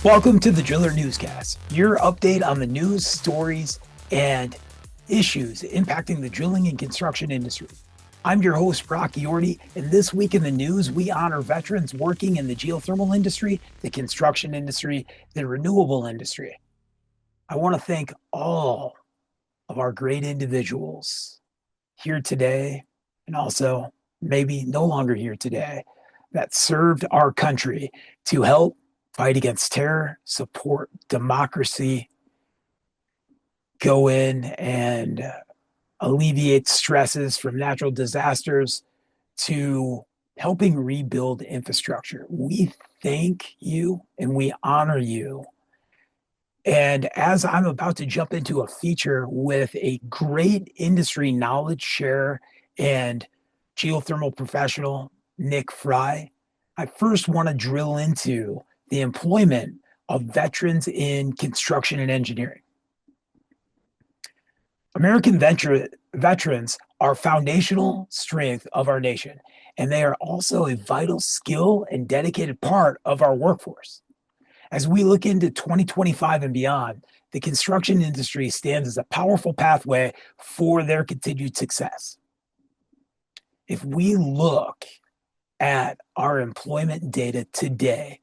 Welcome to the Driller Newscast, your update on the news, stories, and issues impacting the drilling and construction industry. I'm your host, Brock Yorty, and this week in the news, we honor veterans working in the geothermal industry, the construction industry, the renewable industry. I want to thank all of our great individuals here today, and also maybe no longer here today, that served our country to help fight against terror, support democracy, go in and alleviate stresses from natural disasters, to helping rebuild infrastructure. We thank you and we honor you. And as I'm about to jump into a feature with a great industry knowledge share and geothermal professional, Nick Fry, I first want to drill into the employment of veterans in construction and engineering. American veterans are foundational strength of our nation, and they are also a vital skill and dedicated part of our workforce. As we look into 2025 and beyond, the construction industry stands as a powerful pathway for their continued success. If we look at our employment data today,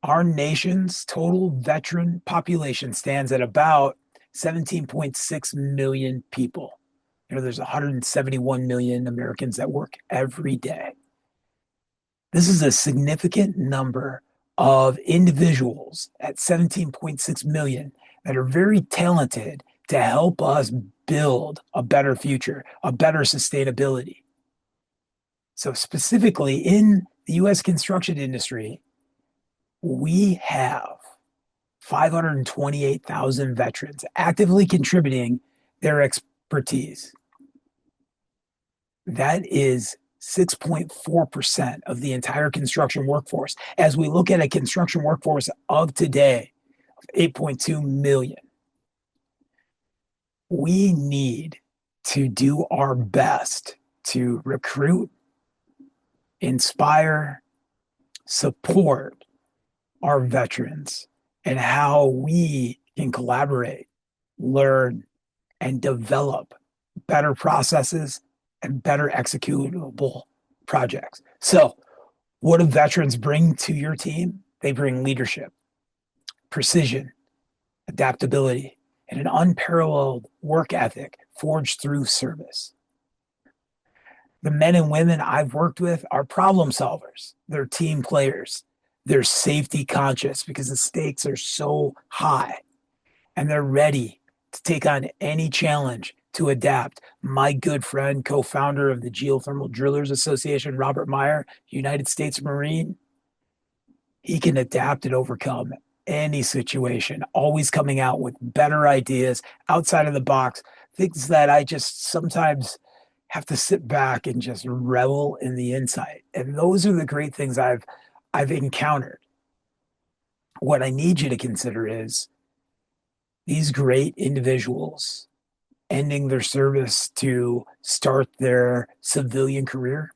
our nation's total veteran population stands at about 17.6 million people. There's 171 million Americans that work every day. This is a significant number of individuals at 17.6 million that are very talented to help us build a better future, a better sustainability. So specifically in the U.S. construction industry, we have 528,000 veterans actively contributing their expertise. That is 6.4% of the entire construction workforce. As we look at a construction workforce of today, of 8.2 million, we need to do our best to recruit, inspire, support our veterans and how we can collaborate, learn, and develop better processes and better executable projects. So, what do veterans bring to your team? They bring leadership, precision, adaptability, and an unparalleled work ethic forged through service. The men and women I've worked with are problem solvers, they're team players, they're safety conscious because the stakes are so high, and they're ready to take on any challenge to adapt. My good friend, co-founder of the Geothermal Drillers Association, Robert Meyer, United States Marine, he can adapt and overcome any situation, always coming out with better ideas outside of the box, things that I just sometimes have to sit back and just revel in the insight. And those are the great things I've encountered. What I need you to consider is these great individuals ending their service to start their civilian career,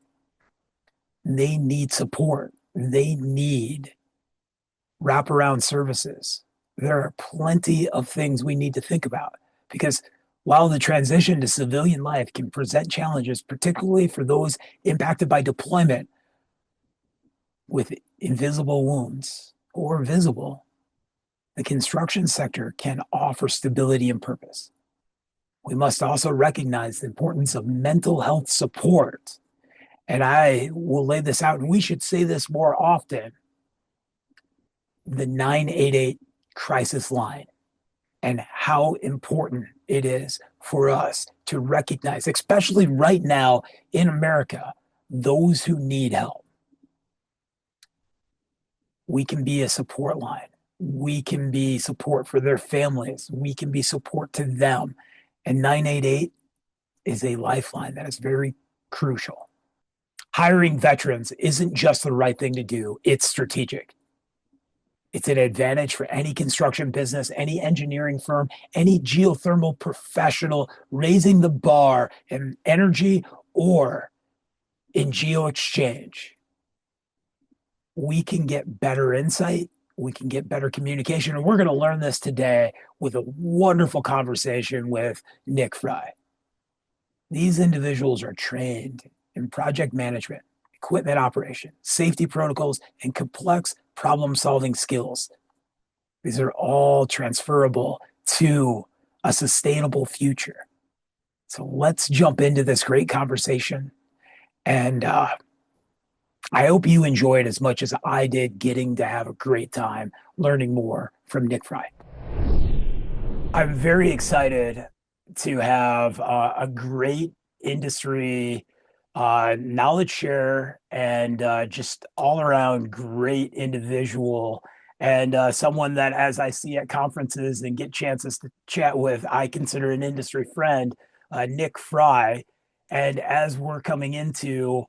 they need support. They need wraparound services. There are plenty of things we need to think about because while the transition to civilian life can present challenges, particularly for those impacted by deployment with invisible wounds or visible, the construction sector can offer stability and purpose. We must also recognize the importance of mental health support. And I will lay this out, and we should say this more often, the 988 crisis line and how important it is for us to recognize, especially right now in America, those who need help. We can be a support line. We can be support for their families. We can be support to them. And 988 is a lifeline that is very crucial. Hiring veterans isn't just the right thing to do, it's strategic. It's an advantage for any construction business, any engineering firm, any geothermal professional raising the bar in energy or in geo exchange. We can get better insight, we can get better communication. And we're going to learn this today with a wonderful conversation with Nick Fry. These individuals are trained in project management, equipment operation, safety protocols, and complex problem solving skills. These are all transferable to a sustainable future. So let's jump into this great conversation. And I hope you enjoyed as much as I did getting to have a great time learning more from Nick Fry. I'm very excited to have a great industry knowledge share and just all around great individual and someone that, as I see at conferences and get chances to chat with, I consider an industry friend, Nick Fry. And as we're coming into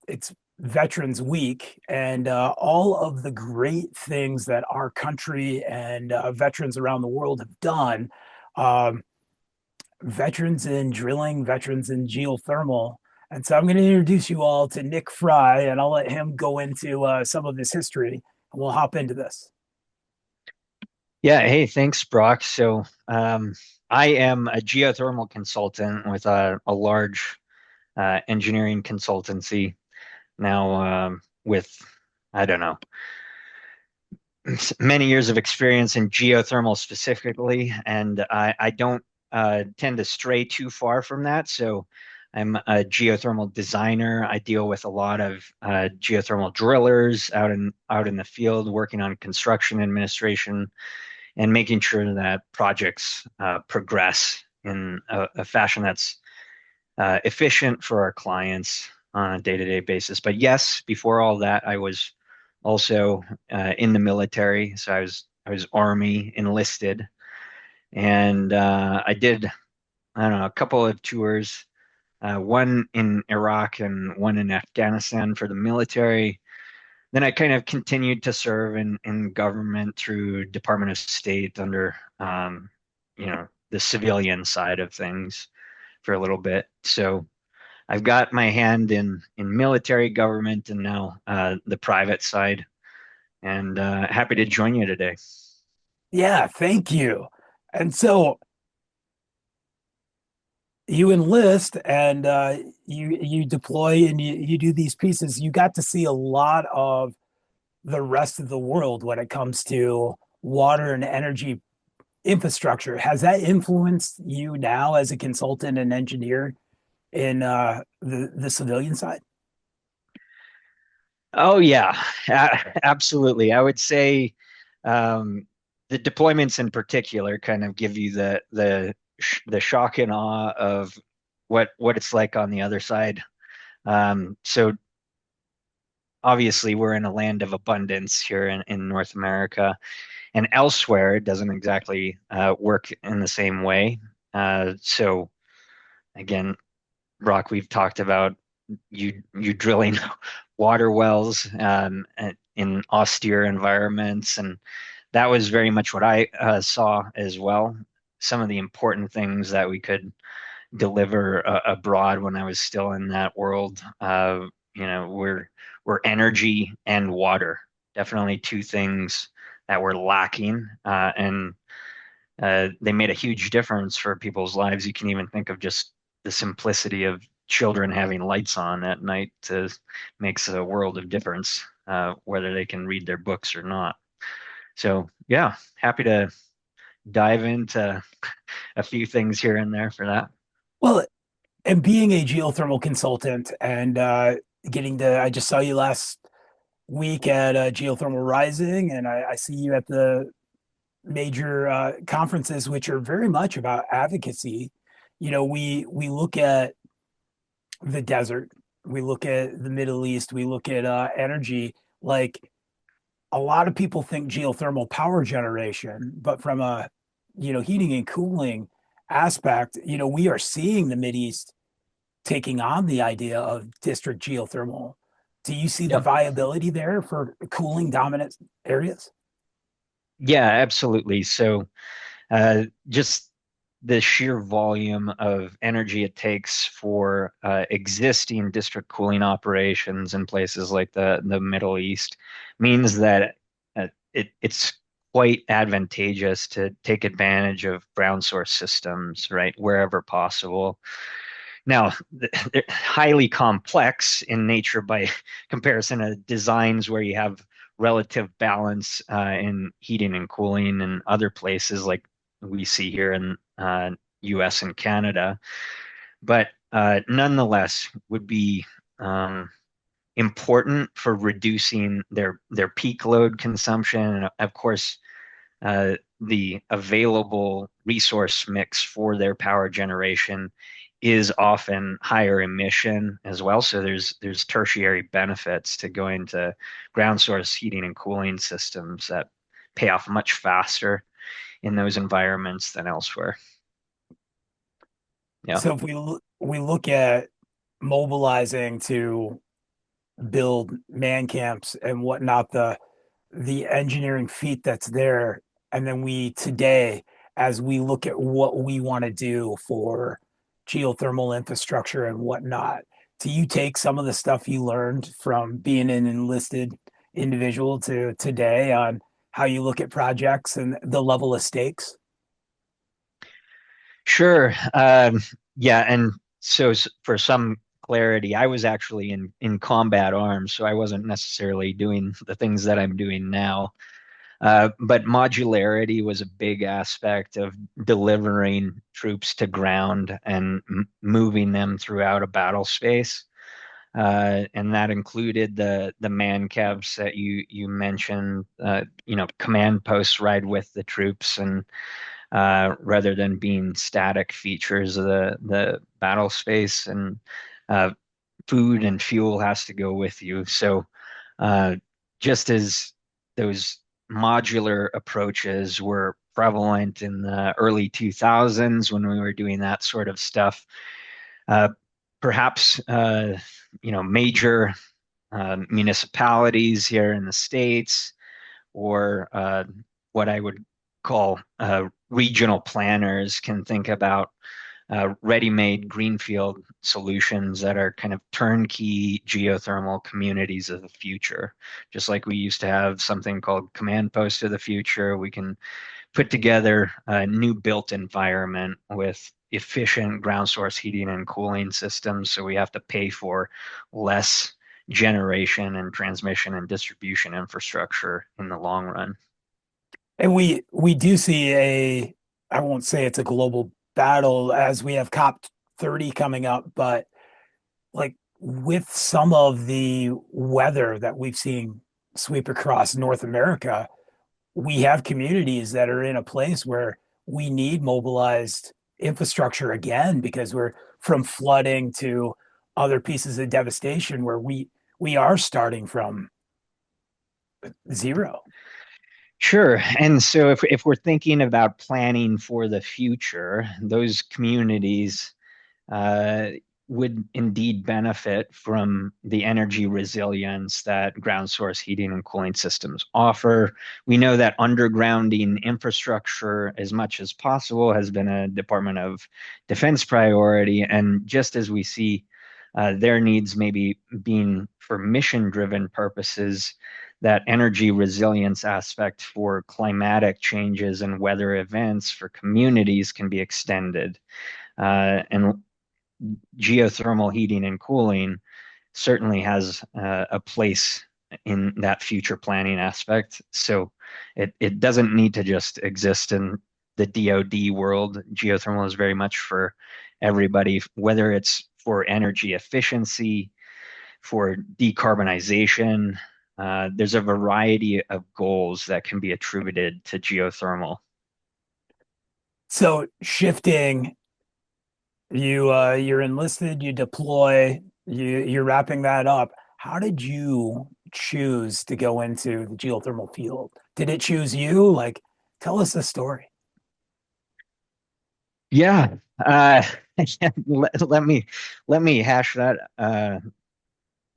it's Veterans Week and all of the great things that our country and veterans around the world have done. Um, Veterans in drilling, veterans in geothermal. And so I'm going to introduce you all to Nick Fry, and I'll let him go into some of his history, and we'll hop into this. Yeah, hey, thanks, Brock. I am a geothermal consultant with a large engineering consultancy now with, I don't know, many years of experience in geothermal specifically, and I don't tend to stray too far from that. So I'm a geothermal designer. I deal with a lot of geothermal drillers out in the field, working on construction administration and making sure that projects progress in a fashion that's efficient for our clients on a day-to-day basis. But yes, before all that, I was also in the military. So I was Army enlisted, and I did, I don't know, a couple of tours, one in Iraq and one in Afghanistan for the military. Then I kind of continued to serve in government through Department of State under, the civilian side of things for a little bit. So I've got my hand in military government and now the private side, and happy to join you today. Yeah, thank you. And so you enlist and you deploy and you do these pieces. You got to see a lot of the rest of the world when it comes to water and energy infrastructure. Has that influenced you now as a consultant and engineer in the civilian side? Oh yeah, absolutely. I would say um, the deployments in particular kind of give you the shock and awe of what it's like on the other side. So obviously we're in a land of abundance here in North America, and elsewhere it doesn't exactly work in the same way. So again, Brock, we've talked about you drilling water wells in austere environments, and that was very much what I saw as well. Some of the important things that we could deliver abroad when I was still in that world, were energy and water. Definitely two things that were lacking, and they made a huge difference for people's lives. You can even think of just the simplicity of children having lights on at night makes a world of difference, whether they can read their books or not. So yeah, happy to dive into a few things here and there for that. Well, and being a geothermal consultant and getting to, I just saw you last week at Geothermal Rising, and I see you at the major conferences, which are very much about advocacy. You know, we look at the desert, we look at the Middle East, we look at energy. Like a lot of people think geothermal power generation, but from a heating and cooling aspect, we are seeing the Mid East taking on the idea of district geothermal. Do you see the Yep. viability there for cooling dominant areas? Yeah, absolutely. So just the sheer volume of energy it takes for existing district cooling operations in places like the Middle East means that it's quite advantageous to take advantage of ground source systems, right, wherever possible. Now, they're highly complex in nature by comparison to designs where you have relative balance in heating and cooling and other places like we see here in US and Canada. But nonetheless, would be um, important for reducing their peak load consumption. And of course, the available resource mix for their power generation is often higher emission as well. So there's tertiary benefits to going to ground source heating and cooling systems that pay off much faster in those environments than elsewhere. Yeah. So if we look at mobilizing to build man camps and whatnot, the engineering feat that's there, and then we today, as we look at what we want to do for geothermal infrastructure and whatnot, do you take some of the stuff you learned from being an enlisted individual to today on how you look at projects and the level of stakes? Sure. Yeah, and so for some clarity, I was actually in combat arms, so I wasn't necessarily doing the things that I'm doing now. But modularity was a big aspect of delivering troops to ground and moving them throughout a battle space. And that included the man cavs that you mentioned, command posts ride with the troops and rather than being static features of the battle space. And uh, food and fuel has to go with you. So uh, just as those modular approaches were prevalent in the early 2000s when we were doing that sort of stuff, uh, perhaps major municipalities here in the States or what I would call regional planners can think about ready-made greenfield solutions that are kind of turnkey geothermal communities of the future. Just like we used to have something called command post of the future, we can put together a new built environment with efficient ground source heating and cooling systems. So we have to pay for less generation and transmission and distribution infrastructure in the long run. And we do see I won't say it's a global battle as we have COP 30 coming up, but like with some of the weather that we've seen sweep across North America, we have communities that are in a place where we need mobilized infrastructure again because we're from flooding to other pieces of devastation where we are starting from zero. Sure. And so if we're thinking about planning for the future, those communities uh, would indeed benefit from the energy resilience that ground source heating and cooling systems offer. We know that undergrounding infrastructure as much as possible has been a Department of Defense priority. And just as we see their needs maybe being for mission-driven purposes, that energy resilience aspect for climatic changes and weather events for communities can be extended. And geothermal heating and cooling certainly has a place in that future planning aspect. So it doesn't need to just exist in the DoD world. Geothermal is very much for everybody, whether it's for energy efficiency, for decarbonization. There's a variety of goals that can be attributed to geothermal. So shifting, you're enlisted, you deploy, you're wrapping that up. How did you choose to go into the geothermal field? Did it choose you? Like, tell us the story. Yeah, let me hash that.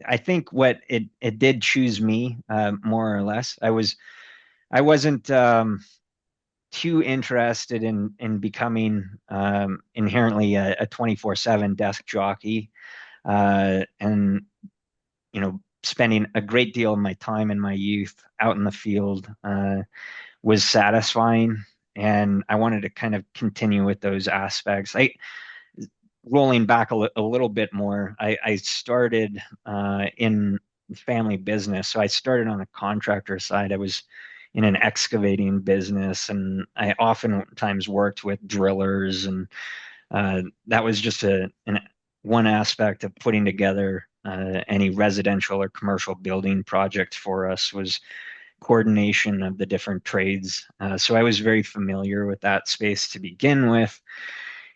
I think what it did choose me, more or less. I wasn't too interested in becoming inherently a 24/7 desk jockey, and spending a great deal of my time in my youth out in the field was satisfying, and I wanted to kind of continue with those aspects. I Rolling back a little bit more, I started in family business. So I started on the contractor side. I was in an excavating business, and I oftentimes worked with drillers, and that was just one aspect of putting together any residential or commercial building project for us was coordination of the different trades. So I was very familiar with that space to begin with.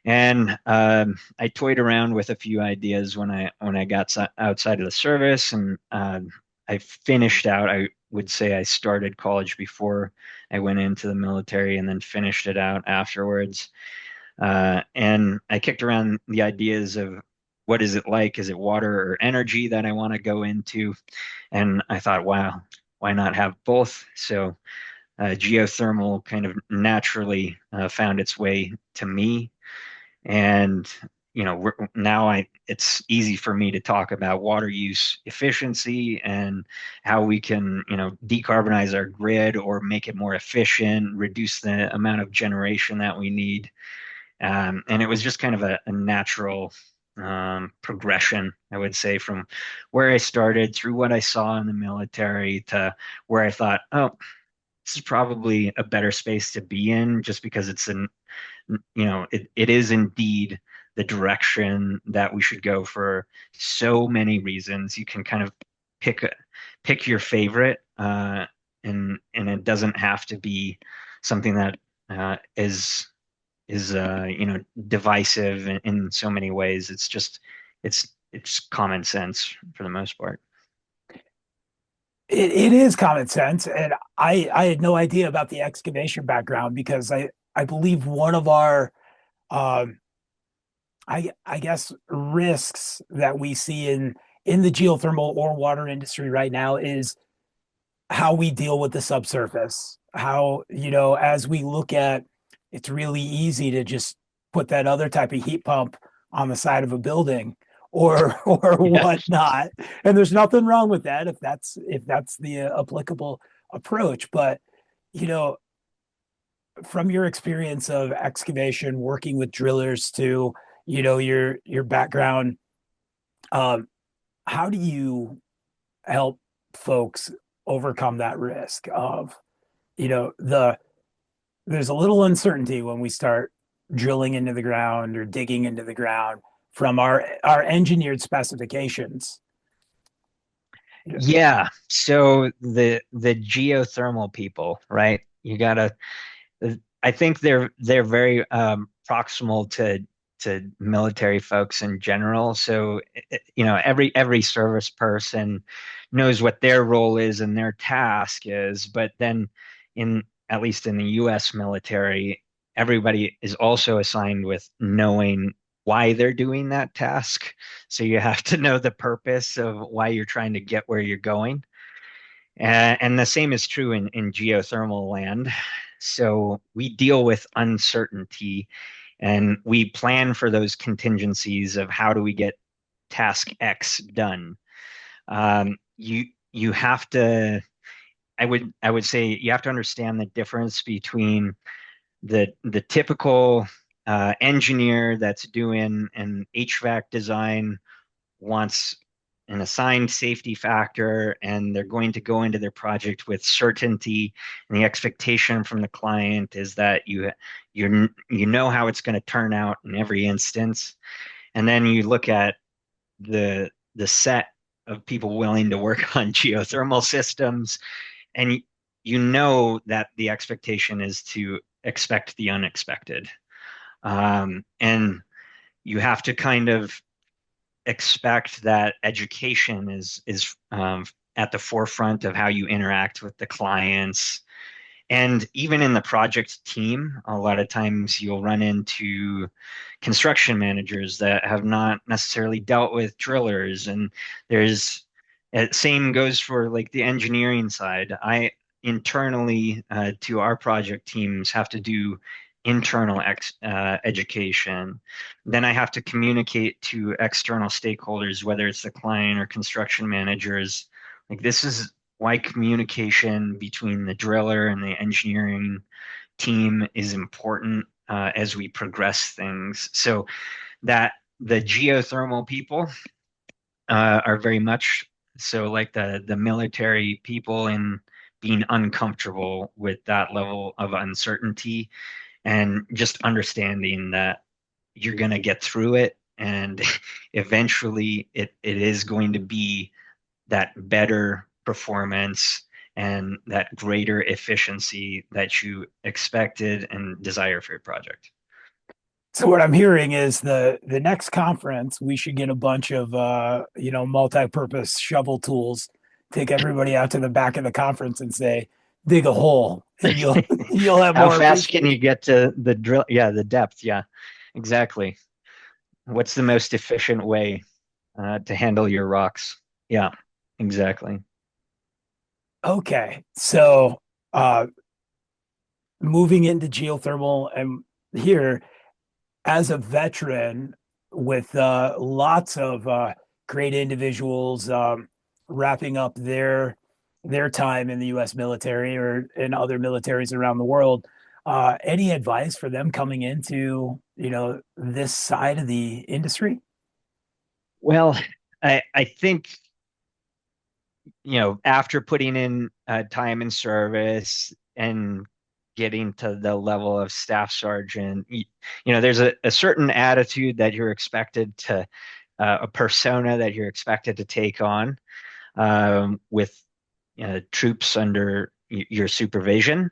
And I toyed around with a few ideas when I got outside of the service, and I finished out. I would say I started college before I went into the military, and then finished it out afterwards. And I kicked around the ideas of what is it like? Is it water or energy that I want to go into? And I thought, wow, why not have both? So geothermal kind of naturally found its way to me, and now I it's easy for me to talk about water use efficiency and how we can, decarbonize our grid or make it more efficient, reduce the amount of generation that we need. And it was just kind of a natural progression, I would say, from where I started through what I saw in the military to where I thought, oh, this is probably a better space to be in, just because it is indeed the direction that we should go for so many reasons. You can kind of pick pick your favorite, and it doesn't have to be something that is divisive in so many ways. It's just it's common sense for the most part. It is common sense, and I had no idea about the excavation background because I believe one of our um, I guess risks that we see in the geothermal or water industry right now is how we deal with the subsurface. How, as we look at, it's really easy to just put that other type of heat pump on the side of a building or Yeah. whatnot. And there's nothing wrong with that if that's the applicable approach. But, you know, from your experience of excavation, working with drillers to, your background, um, how do you help folks overcome that risk of, there's a little uncertainty when we start drilling into the ground or digging into the ground from our engineered specifications. Yeah. So the geothermal people, right? You gotta I think they're very proximal to military folks in general. So every service person knows what their role is and their task is. But then, in at least in the U.S. military, everybody is also assigned with knowing why they're doing that task. So you have to know the purpose of why you're trying to get where you're going. And the same is true in geothermal land. So we deal with uncertainty, and we plan for those contingencies of how do we get task X done. You have to, I would say you have to understand the difference between the typical engineer that's doing an HVAC design, wants an assigned safety factor, and they're going to go into their project with certainty, and the expectation from the client is that you know how it's going to turn out in every instance. And then you look at the set of people willing to work on geothermal systems, and you know that the expectation is to expect the unexpected. And you have to kind of expect that education is at the forefront of how you interact with the clients. And even in the project team, a lot of times you'll run into construction managers that have not necessarily dealt with drillers. And there's same goes for like the engineering side. I internally to our project teams have to do internal education. Then I have to communicate to external stakeholders, whether it's the client or construction managers, Like this is why communication between the driller and the engineering team is important as we progress things. So that the geothermal people are very much so like the military people in being uncomfortable with that level of uncertainty and just understanding that you're going to get through it and eventually it is going to be that better performance and that greater efficiency that you expected and desire for your project. So what I'm hearing is the next conference we should get a bunch of multi-purpose shovel tools, take everybody out to the back of the conference and say, dig a hole and you'll you'll have How more fast can you appreciation. get to the drill? Yeah, the depth. Yeah, exactly. What's the most efficient way to handle your rocks? Yeah, exactly. Okay. So uh moving into geothermal and here as a veteran with lots of great individuals wrapping up their time in the U.S. military or in other militaries around the world. Any advice for them coming into this side of the industry? Well, I think after putting in time in service and getting to the level of staff sergeant, there's a certain attitude that you're expected to, a persona that you're expected to take on with troops under your supervision.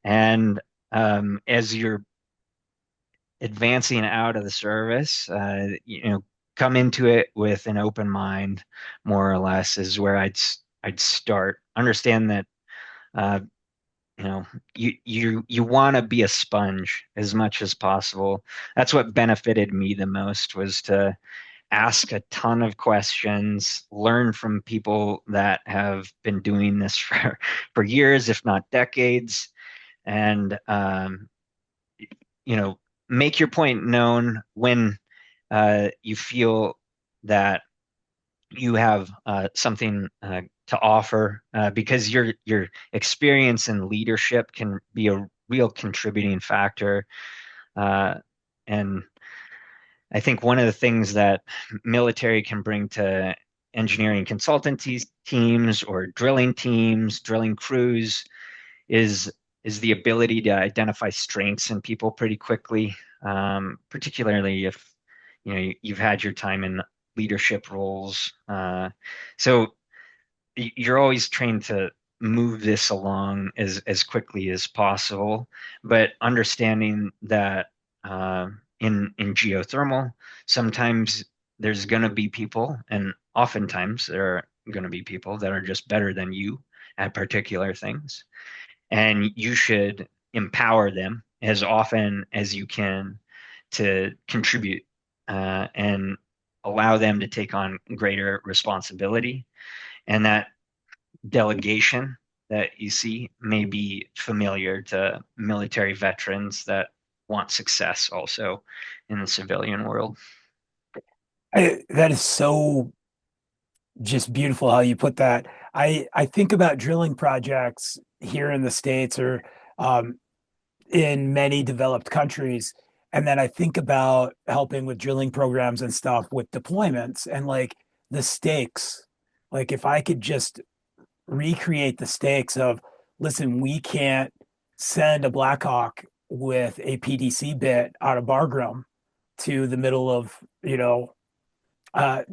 And as you're advancing out of the service, come into it with an open mind, more or less, is where I'd start. Understand that uh, you want to be a sponge as much as possible. That's what benefited me the most was to ask a ton of questions, learn from people that have been doing this for years, if not decades, and you know, make your point known when you feel that you have something to offer, because your experience and leadership can be a real contributing factor. Uh, and I think one of the things that military can bring to engineering consultancy teams or drilling teams, drilling crews, is is the ability to identify strengths in people pretty quickly, particularly if you've had your time in leadership roles. So you're always trained to move this along as quickly as possible, but understanding that in geothermal, sometimes there's going to be people, and oftentimes there are going to be people that are just better than you at particular things, and you should empower them as often as you can to contribute and allow them to take on greater responsibility. And that delegation that you see may be familiar to military veterans that want success also in the civilian world. That is so just beautiful how you put that. I think about drilling projects here in the States or um, in many developed countries. And then I think about helping with drilling programs and stuff with deployments and like the stakes. Like if I could just recreate the stakes of, listen, we can't send a Blackhawk with a PDC bit out of Bargram to the middle of,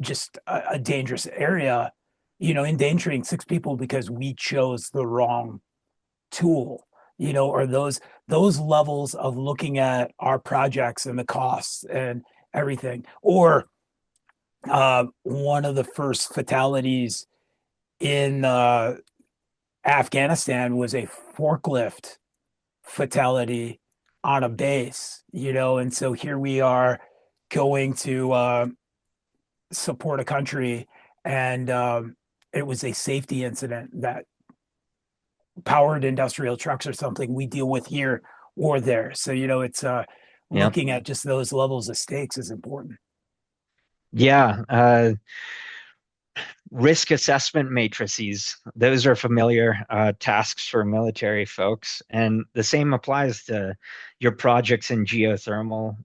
just a dangerous area, endangering six people because we chose the wrong tool, or those levels of looking at our projects and the costs and everything. Or one of the first fatalities in Afghanistan was a forklift fatality on a base, and so here we are going to support a country, and it was a safety incident that powered industrial trucks or something we deal with here or there. So, it's Yeah. looking at just those levels of stakes is important. Yeah. Risk assessment matrices, those are familiar tasks for military folks. And the same applies to your projects in geothermal.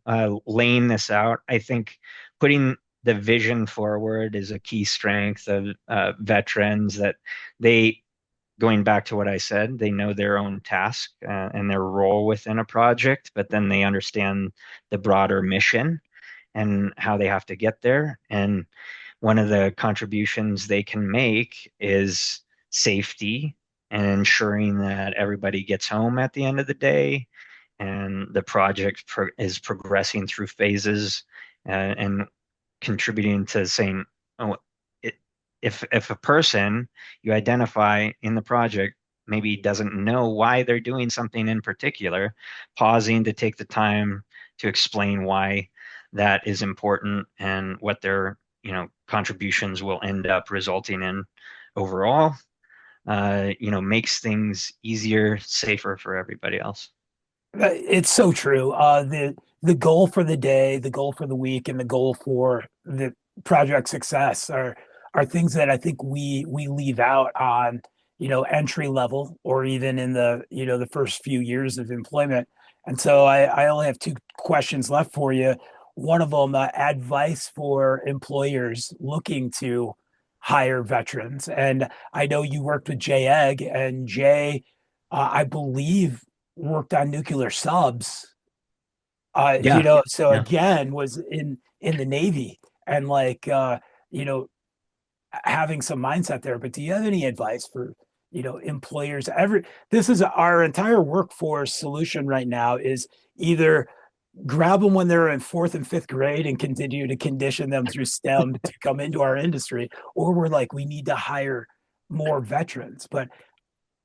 Laying this out, I think putting the vision forward is a key strength of veterans that they, going back to what I said, they know their own task and their role within a project, but then they understand the broader mission and how they have to get there. And one of the contributions they can make is safety and ensuring that everybody gets home at the end of the day and the project is progressing through phases and contributing to saying, oh, it, if a person you identify in the project maybe doesn't know why they're doing something in particular, pausing to take the time to explain why that is important and what their contributions will end up resulting in overall, makes things easier, safer for everybody else. It's so true. The goal for the day, the goal for the week, and the goal for the project success are things that I think we leave out on, entry level or even in the first few years of employment. And so I only have two questions left for you. One of them, advice for employers looking to hire veterans. And I know you worked with Jay Egg, and Jay, I believe worked on nuclear subs. Yeah, So yeah. again, was in the Navy and like you know, having some mindset there. But do you have any advice for, employers? This is our entire workforce solution right now is either grab them when they're in fourth and fifth grade and continue to condition them through STEM to come into our industry, or we're like, we need to hire more veterans. But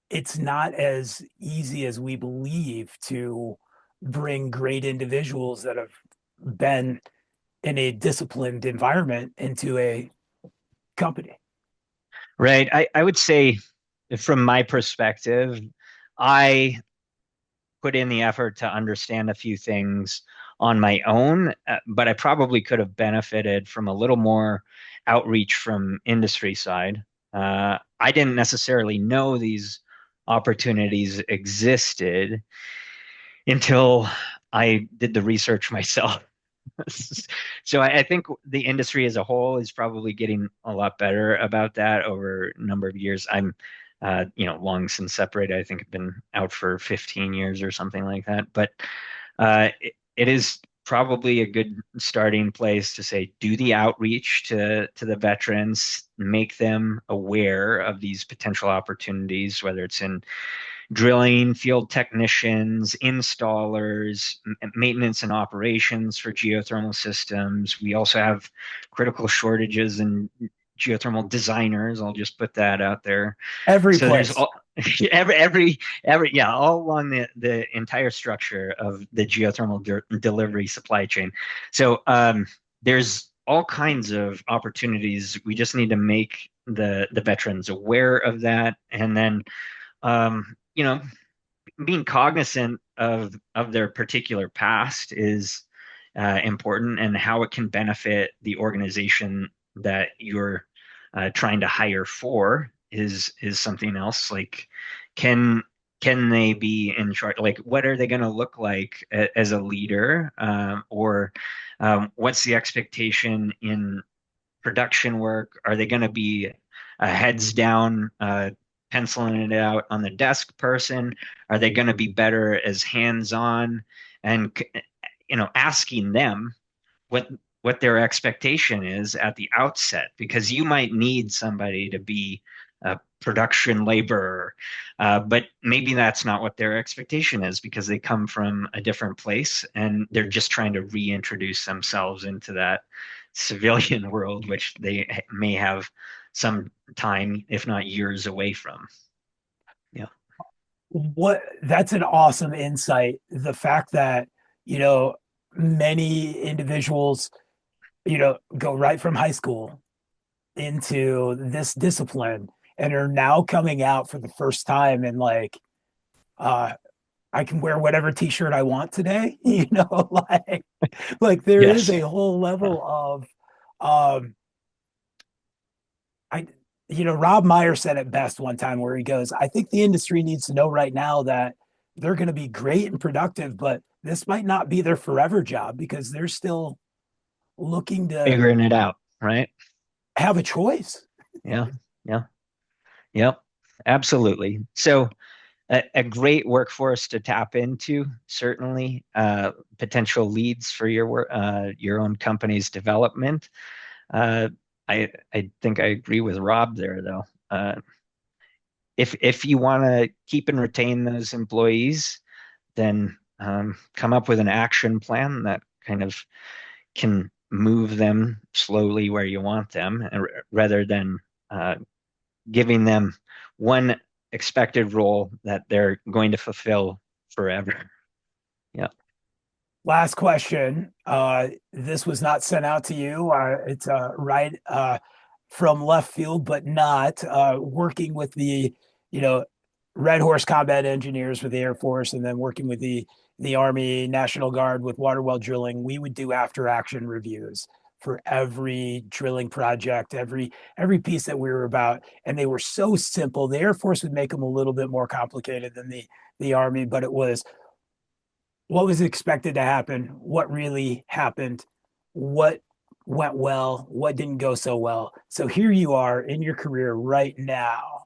it's not as easy as we believe to bring great individuals that have been in a disciplined environment into a company. Right. I would say, from my perspective, I put in the effort to understand a few things on my own, but I probably could have benefited from a little more outreach from industry side. I didn't necessarily know these opportunities existed until I did the research myself. So I think the industry as a whole is probably getting a lot better about that over a number of years. I'm, long since separated. I think I've been out for 15 years or something like that. But it is probably a good starting place to say, do the outreach to the veterans, make them aware of these potential opportunities, whether it's in drilling, field technicians, installers, maintenance and operations for geothermal systems. We also have critical shortages in geothermal designers. I'll just put that out there. Every So there's place. all every yeah, all along the entire structure of the geothermal delivery supply chain. So there's all kinds of opportunities. We just need to make the veterans aware of that, and then being cognizant of their particular past is important, and how it can benefit the organization that you're trying to hire for is something else. Like, can can they be in charge? Like, what are they going to look like as a leader, or what's the expectation in production work? Are they going to be a heads down, penciling it out on the desk person? Are they going to be better as hands on and asking them what what their expectation is at the outset? Because you might need somebody to be a production laborer, but maybe that's not what their expectation is because they come from a different place and they're just trying to reintroduce themselves into that civilian world, which they may have some time, if not years, away from. Yeah. What That's an awesome insight. The fact that, you know, many individuals, go right from high school into this discipline and are now coming out for the first time and like, uh, I can wear whatever t-shirt I want today, like there is Yes. a whole Yeah. level of um I, Rob Meyer said it best one time where he goes, I think the industry needs to know right now that they're going to be great and productive, but this might not be their forever job because they're still looking to Figuring it out, right? have a choice. Yeah, yeah, yep, absolutely. So a great workforce to tap into, certainly. Potential leads for your own company's development. Uh, I think I agree with Rob there, though. If you want to keep and retain those employees, then come up with an action plan that kind of can move them slowly where you want them, rather than uh, giving them one expected role that they're going to fulfill forever. Yeah. Last question. This was not sent out to you. It's right from left field, but not working with the, you know, Red Horse combat engineers with the Air Force, and then working with the Army National Guard with water well drilling. We would do after action reviews for every drilling project, every piece that we were about, and they were so simple. The Air Force would make them a little bit more complicated than the Army, but it was what was expected to happen, what really happened, what went well, what didn't go so well. So here you are in your career right now.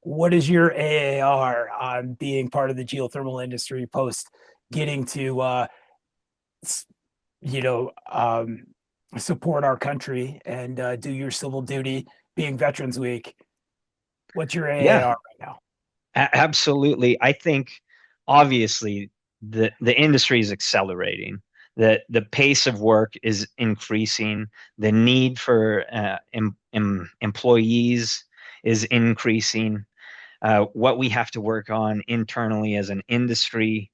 What is your AAR on being part of the geothermal industry post getting to, you know, um, support our country and do your civil duty being Veterans Week? What's your Yeah, AAR right now? absolutely. I think obviously the industry is accelerating. The pace of work is increasing. The need for employees is increasing. What we have to work on internally as an industry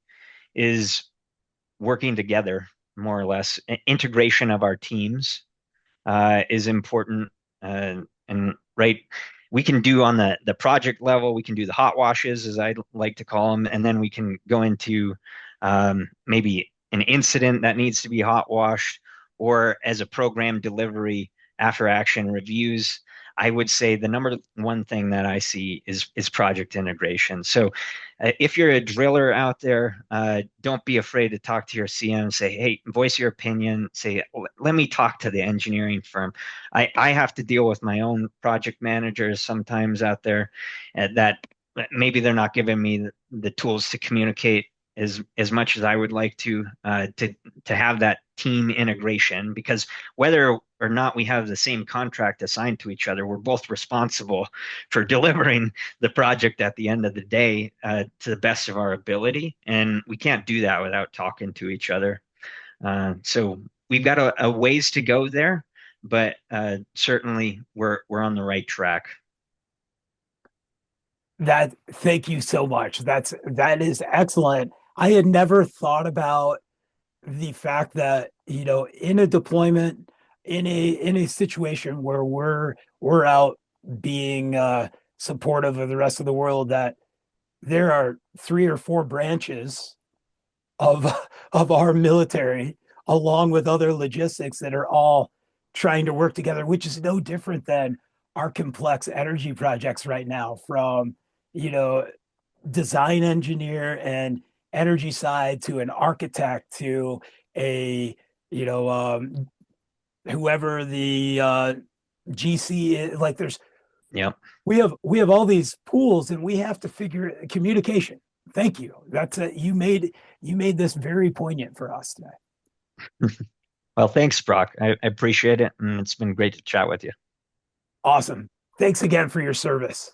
is working together, more or less. Integration of our teams is important. And right, we can do on the project level, we can do the hot washes, as I like to call them, and then we can go into maybe an incident that needs to be hot washed, or as a program delivery after action reviews. I would say the number one thing that I see is project integration. So if you're a driller out there, don't be afraid to talk to your CM. Say, hey, voice your opinion. Say, let me talk to the engineering firm. I have to deal with my own project managers sometimes out there, that maybe they're not giving me the tools to communicate as much as I would like to have that team integration, because whether or not we have the same contract assigned to each other, we're both responsible for delivering the project at the end of the day, to the best of our ability, and we can't do that without talking to each other. So we've got a ways to go there, but certainly we're on the right track. That thank you so much. That is excellent. I had never thought about the fact that, in a deployment, in a situation where we're out being supportive of the rest of the world, that there are three or four branches of of our military, along with other logistics, that are all trying to work together, which is no different than our complex energy projects right now, from, you know design engineer and energy side to an architect to a, you know whoever the GC is. Like, Yep. we have all these pools, and we have to figure communication. Thank you. You made this very poignant for us today. Well, thanks, Brock. I appreciate it, and it's been great to chat with you. Awesome. Thanks again for your service.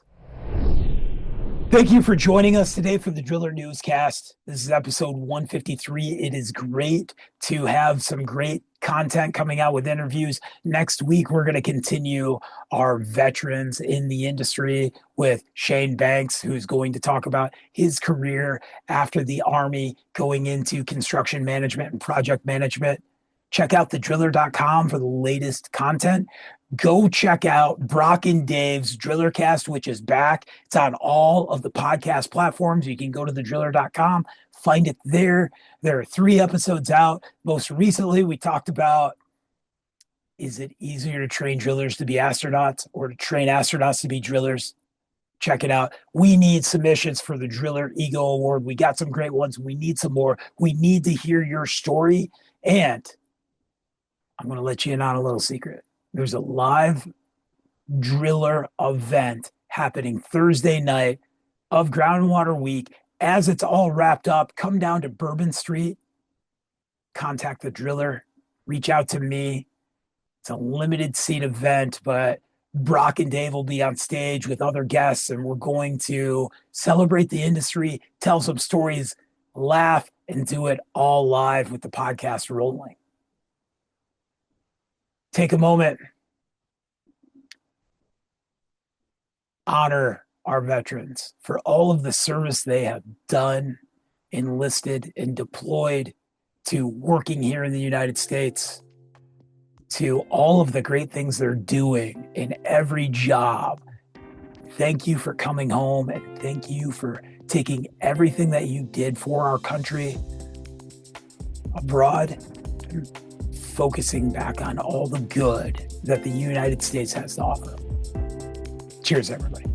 Thank you for joining us today for the Driller Newscast. This is episode 153. It is great to have some great content coming out with interviews. Next week, we're going to continue our veterans in the industry with Shane Banks, who's going to talk about his career after the Army, going into construction management and project management. Check out thedriller.com for the latest content. Go check out Brock and Dave's Drillercast, which is back. It's on all of the podcast platforms. You can go to thedriller.com, find it there. There are 3 episodes out. Most recently, we talked about Is it easier to train drillers to be astronauts or to train astronauts to be drillers? Check it out. We need submissions for the Driller Ego Award. We got some great ones. We need some more. We need to hear your story. And I'm going to let you in on a little secret. There's a live driller event happening Thursday night of Groundwater Week. As it's all wrapped up, come down to Bourbon Street, contact the driller, reach out to me. It's a limited seat event, but Brock and Dave will be on stage with other guests, and we're going to celebrate the industry, tell some stories, laugh, and do it all live with the podcast rolling. Take a moment, honor our veterans for all of the service they have done, enlisted, and deployed to working here in the United States, to all of the great things they're doing in every job. Thank you for coming home, and thank you for taking everything that you did for our country abroad, focusing back on all the good that the United States has to offer. Cheers, everybody.